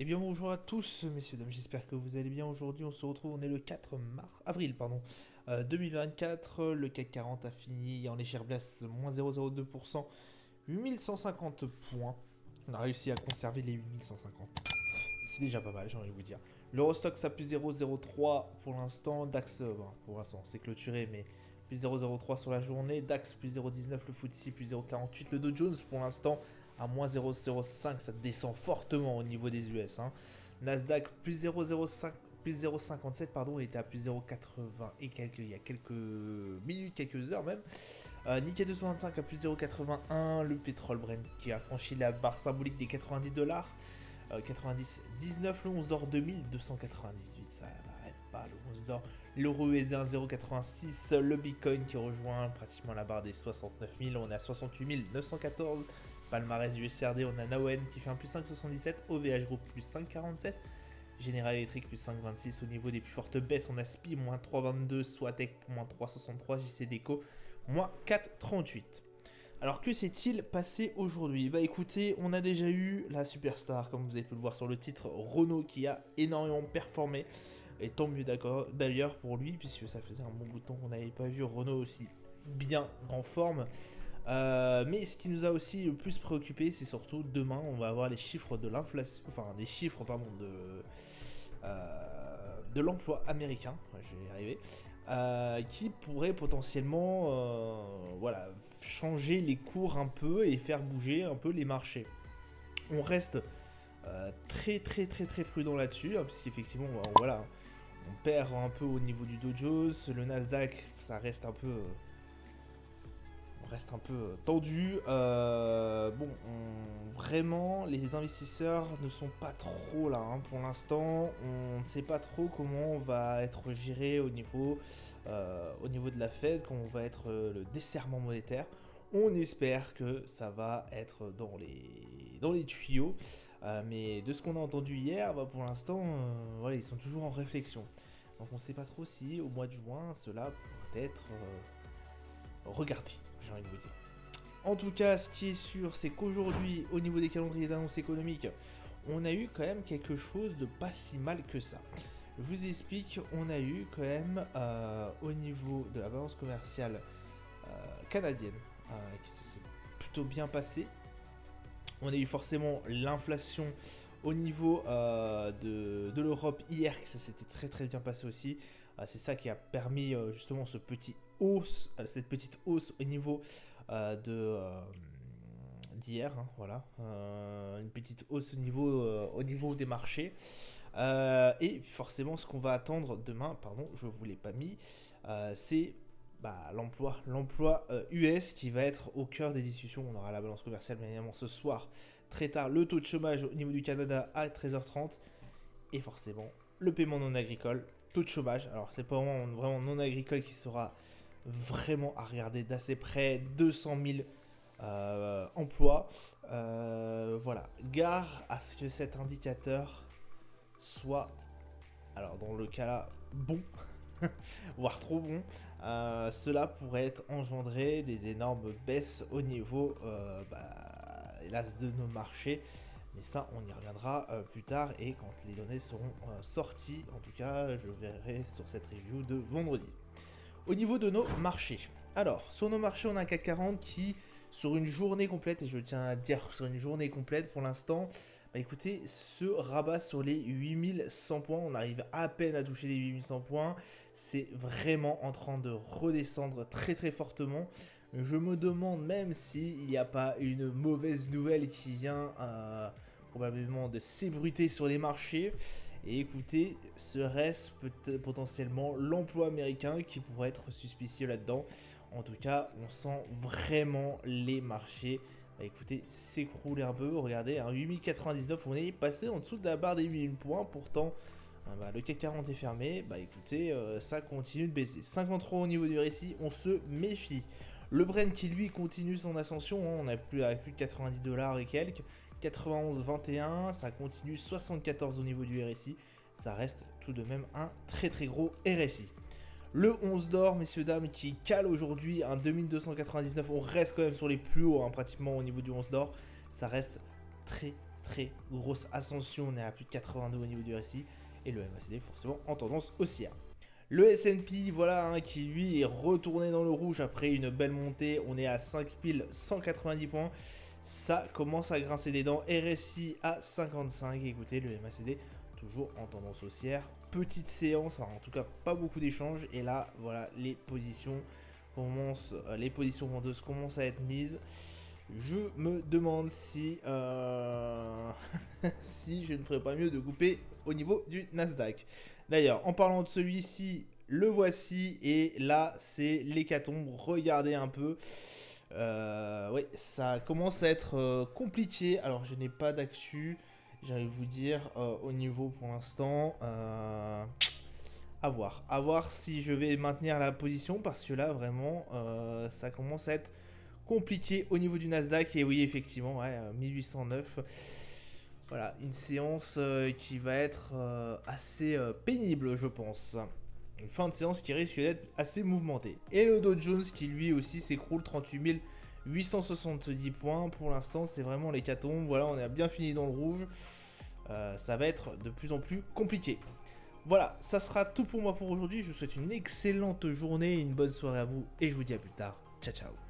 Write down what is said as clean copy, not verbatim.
Eh bien bonjour à tous messieurs dames, j'espère que vous allez bien. Aujourd'hui on se retrouve, on est le 4 avril 2024. Le CAC 40 a fini en légère baisse, moins 0,02%, 8150 points. On a réussi à conserver les 8150. C'est déjà pas mal, j'ai envie de vous dire. L'Eurostox a plus 0,03 pour l'instant. DAX, pour l'instant c'est clôturé, mais plus 0,03 sur la journée. DAX plus 0,19, le FTSE plus 0,48. Le Dow Jones pour l'instant à moins 0,05, ça descend fortement au niveau des US. Nasdaq plus 0,05, plus 0,57, pardon, il était à plus 0,80 et quelques, il y a quelques minutes, quelques heures même. Nikkei 225 à plus 0,81, le pétrole Brent qui a franchi la barre symbolique des 90 dollars. 90,19, le 11 d'or 2298, ça n'arrête pas le 11 d'or. L'euro USD 1,086, le Bitcoin qui rejoint pratiquement la barre des 69 000, on est à 68 914. Palmarès du SRD, on a Nawen qui fait un plus 5,77, OVH Group plus 5,47, General Electric plus 5,26. Au niveau des plus fortes baisses, on a SPI moins 3,22, Swatec moins 3,63, JC Deco moins 4,38. Alors que s'est-il passé aujourd'hui? Bah écoutez, on a déjà eu la superstar, comme vous avez pu le voir sur le titre, Renault qui a énormément performé. Et tant mieux d'ailleurs pour lui, puisque ça faisait un bon bout de temps qu'on n'avait pas vu Renault aussi bien en forme. Mais ce qui nous a aussi le plus préoccupé, c'est surtout demain, on va avoir les chiffres de l'inflation, enfin des chiffres, pardon, de l'emploi américain, je vais y arriver, qui pourrait potentiellement voilà, changer les cours un peu et faire bouger un peu les marchés. On reste très prudent là-dessus, hein, parce qu'effectivement, voilà, on perd un peu au niveau du Dow Jones, le Nasdaq, ça reste un peu tendu. Vraiment, les investisseurs ne sont pas trop là pour l'instant. On ne sait pas trop comment on va être géré au niveau de la Fed, comment va être le desserrement monétaire. On espère que ça va être dans les tuyaux. Mais de ce qu'on a entendu hier, pour l'instant, voilà, ils sont toujours en réflexion. Donc on ne sait pas trop si au mois de juin, cela pourrait être regardé, j'ai envie de vous dire. En tout cas, ce qui est sûr, c'est qu'aujourd'hui, au niveau des calendriers d'annonces économiques, on a eu quand même quelque chose de pas si mal que ça. Je vous explique, on a eu quand même au niveau de la balance commerciale canadienne, qui s'est plutôt bien passé. On a eu forcément l'inflation au niveau de l'Europe hier, que ça s'était très bien passé aussi. C'est ça qui a permis justement cette petite hausse au niveau d'hier, voilà, une petite hausse au niveau des marchés. Et forcément, ce qu'on va attendre demain, pardon, je vous l'ai pas mis, c'est l'emploi US qui va être au cœur des discussions. On aura la balance commerciale bien évidemment ce soir, très tard, le taux de chômage au niveau du Canada à 13h30, et forcément le paiement non agricole, taux de chômage. Alors c'est pas vraiment non agricole qui sera vraiment à regarder d'assez près, 200 000 emplois. Voilà, gare à ce que cet indicateur soit, alors dans le cas là, bon, voire trop bon. Cela pourrait être engendré des énormes baisses au niveau, hélas, de nos marchés. Mais ça, on y reviendra plus tard et quand les données seront sorties. En tout cas, je verrai sur cette review de vendredi. Au niveau de nos marchés. Alors, sur nos marchés, on a un CAC 40 qui, sur une journée complète, et je tiens à dire sur une journée complète pour l'instant, écoutez, se rabat sur les 8100 points. On arrive à peine à toucher les 8100 points. C'est vraiment en train de redescendre très fortement. Je me demande même s'il n'y a pas une mauvaise nouvelle qui vient probablement de s'ébruiter sur les marchés. Et écoutez, serait-ce peut-être potentiellement l'emploi américain qui pourrait être suspicieux là-dedans. En tout cas, on sent vraiment les marchés écoutez, s'écrouler un peu. Regardez, 8099, on est passé en dessous de la barre des 8000 points. Pourtant, le CAC 40 est fermé. Écoutez, ça continue de baisser. 53 au niveau du récit, on se méfie. Le Brent qui lui continue son ascension, on a plus de 90 dollars et quelques. 91,21, ça continue. 74 au niveau du RSI. Ça reste tout de même un très gros RSI. Le 11 d'or, messieurs, dames, qui cale aujourd'hui un 2299. On reste quand même sur les plus hauts, pratiquement au niveau du 11 d'or. Ça reste très grosse ascension, on est à plus de 82 au niveau du RSI, et le MACD forcément en tendance haussière. Le S&P, voilà, hein, qui lui est retourné dans le rouge après une belle montée, on est à 5190 points, ça commence à grincer des dents, RSI à 55, écoutez, le MACD toujours en tendance haussière, petite séance, alors en tout cas pas beaucoup d'échanges, et là, voilà, les positions vendeuses commencent à être mises. Je me demande si, si je ne ferais pas mieux de couper au niveau du Nasdaq. D'ailleurs, en parlant de celui-ci, le voici. Et là, c'est l'hécatombe. Regardez un peu. Oui, ça commence à être compliqué. Alors, je n'ai pas d'actu. J'allais vous dire au niveau pour l'instant. À voir. À voir si je vais maintenir la position. Parce que là, vraiment, ça commence à être compliqué au niveau du Nasdaq. Et oui, effectivement, ouais, 1809. Voilà, une séance qui va être assez pénible, je pense. Une fin de séance qui risque d'être assez mouvementée. Et le Dow Jones qui lui aussi s'écroule, 38 870 points. Pour l'instant, c'est vraiment l'hécatombe. Voilà, on a bien fini dans le rouge. Ça va être de plus en plus compliqué. Voilà, ça sera tout pour moi pour aujourd'hui. Je vous souhaite une excellente journée, une bonne soirée à vous et je vous dis à plus tard. Ciao, ciao.